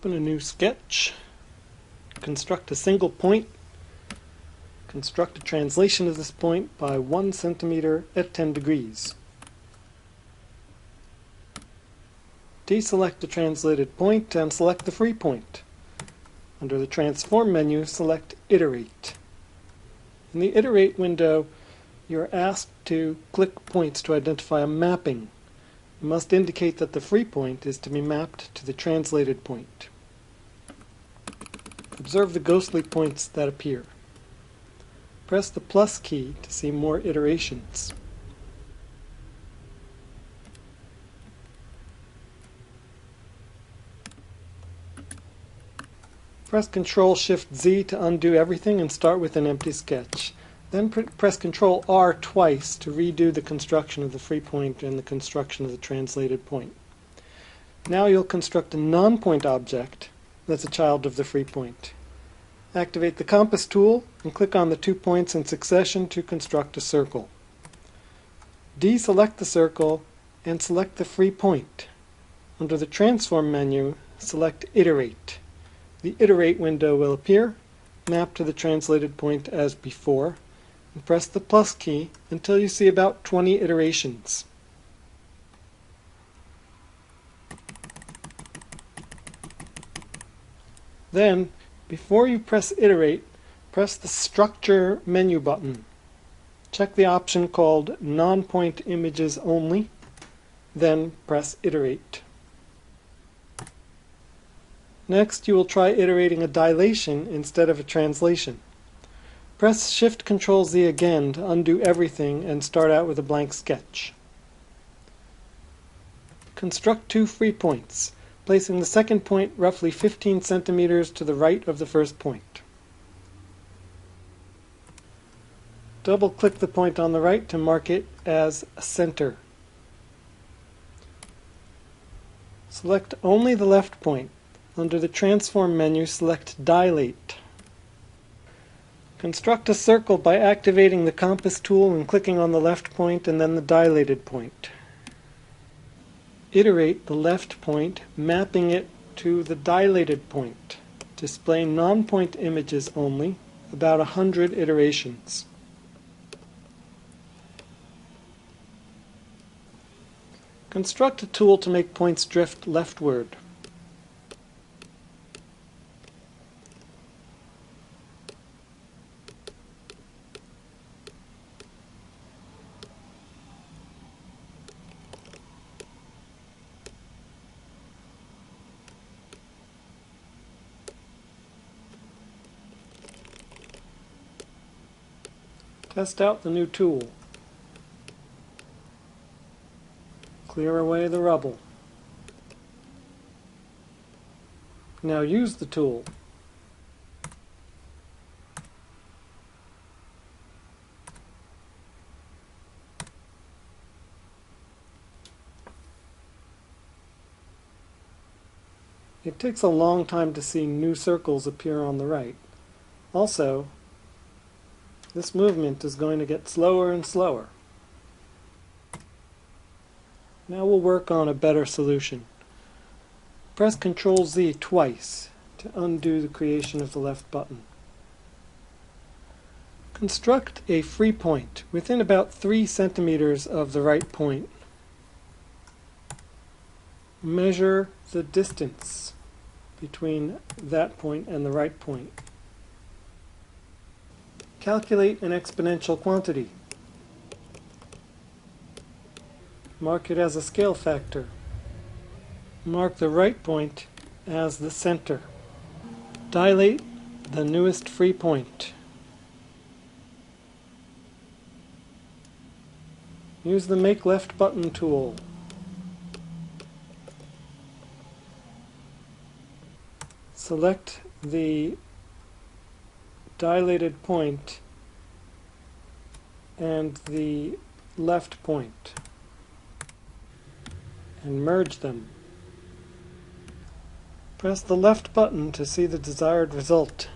Open a new sketch, construct a single point, construct a translation of this point by 1 centimeter at 10 degrees. Deselect the translated point and select the free point. Under the Transform menu, select Iterate. In the Iterate window, you are asked to click points to identify a mapping. You must indicate that the free point is to be mapped to the translated point. Observe the ghostly points that appear. Press the plus key to see more iterations. Press Ctrl-Shift-Z to undo everything and start with an empty sketch. Then press Ctrl-R twice to redo the construction of the free point and the construction of the translated point. Now you'll construct a non-point object that's a child of the free point. Activate the compass tool and click on the 2 points in succession to construct a circle. Deselect the circle and select the free point. Under the Transform menu, select Iterate. The Iterate window will appear, map to the translated point as before, and press the plus key until you see about 20 iterations. Then, before you press Iterate, press the Structure menu button. Check the option called Non-Point Images Only, then press Iterate. Next, you will try iterating a dilation instead of a translation. Press Shift-Control-Z again to undo everything and start out with a blank sketch. Construct 2 free points, placing the second point roughly 15 centimeters to the right of the first point. Double-click the point on the right to mark it as a center. Select only the left point. Under the Transform menu, select Dilate. Construct a circle by activating the compass tool and clicking on the left point and then the dilated point. Iterate the left point, mapping it to the dilated point. Display non-point images only, about 100 iterations. Construct a tool to make points drift leftward. Test out the new tool. Clear away the rubble. Now use the tool. It takes a long time to see new circles appear on the right. Also, this movement is going to get slower and slower. Now we'll work on a better solution. Press Ctrl-Z twice to undo the creation of the left button. Construct a free point within about 3 centimeters of the right point. Measure the distance between that point and the right point. Calculate an exponential quantity. Mark it as a scale factor. Mark the right point as the center. Dilate the newest free point. Use the Make Left button tool. Select the dilated point and the left point and merge them. Press the left button to see the desired result.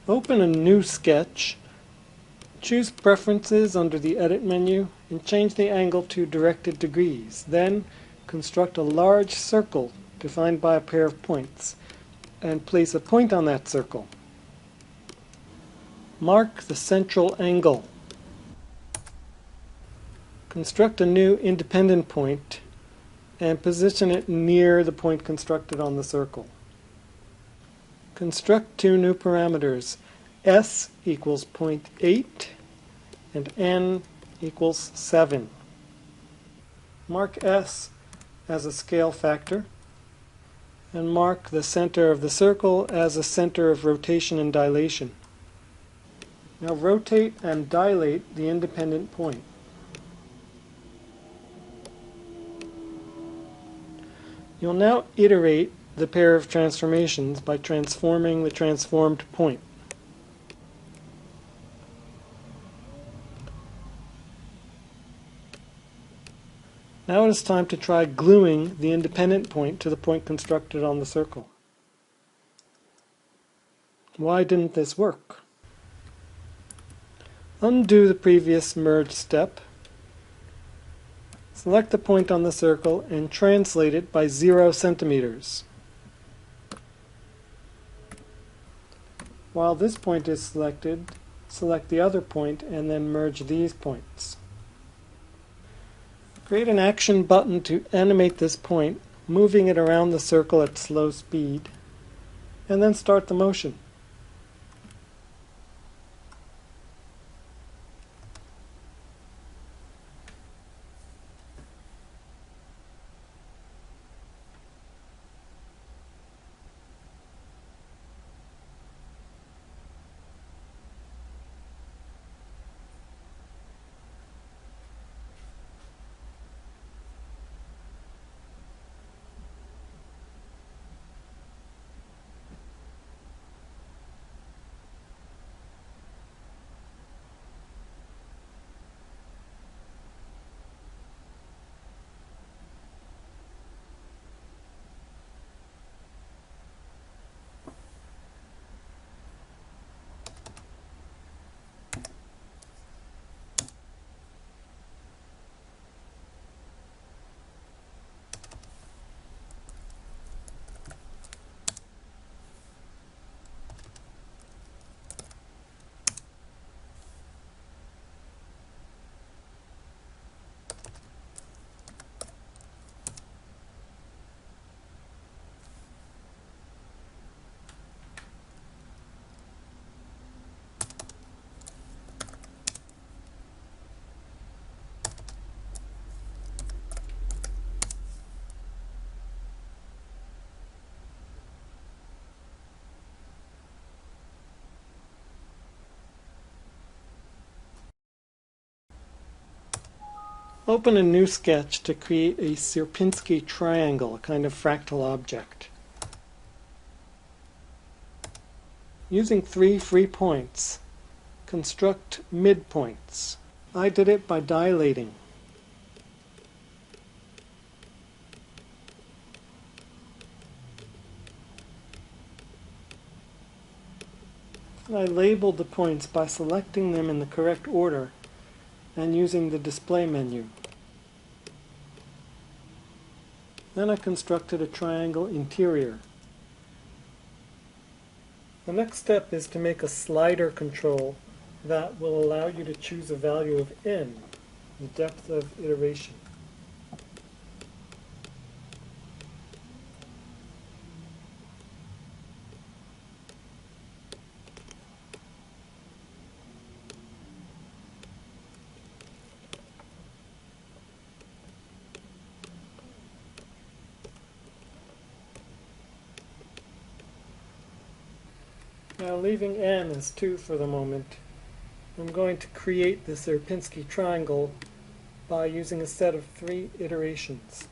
Open a new sketch, choose Preferences under the Edit menu, and change the angle to directed degrees. Then construct a large circle defined by a pair of points, and place a point on that circle. Mark the central angle. Construct a new independent point and position it near the point constructed on the circle. Construct two new parameters, s equals 0.8 and n equals 7. Mark s as a scale factor and mark the center of the circle as a center of rotation and dilation. Now rotate and dilate the independent point. You'll now iterate the pair of transformations by transforming the transformed point. Now it is time to try gluing the independent point to the point constructed on the circle. Why didn't this work? Undo the previous merge step. Select the point on the circle and translate it by 0 centimeters. While this point is selected, select the other point and then merge these points. Create an action button to animate this point, moving it around the circle at slow speed, and then start the motion. Open a new sketch to create a Sierpinski triangle, a kind of fractal object. Using 3 free points, construct midpoints. I did it by dilating. I labeled the points by selecting them in the correct order and using the display menu. Then I constructed a triangle interior. The next step is to make a slider control that will allow you to choose a value of n, the depth of iteration. Now leaving n as 2 for the moment, I'm going to create the Sierpinski triangle by using a set of 3 iterations.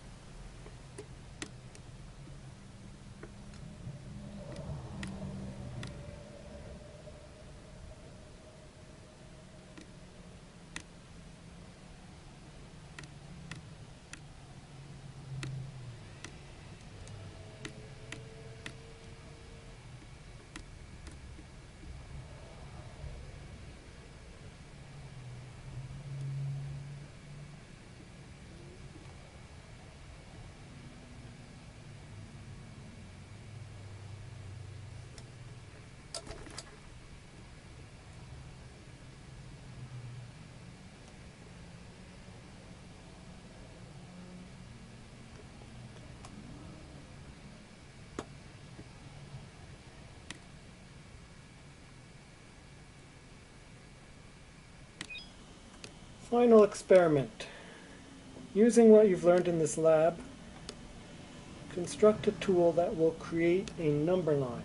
Final experiment. Using what you've learned in this lab, construct a tool that will create a number line.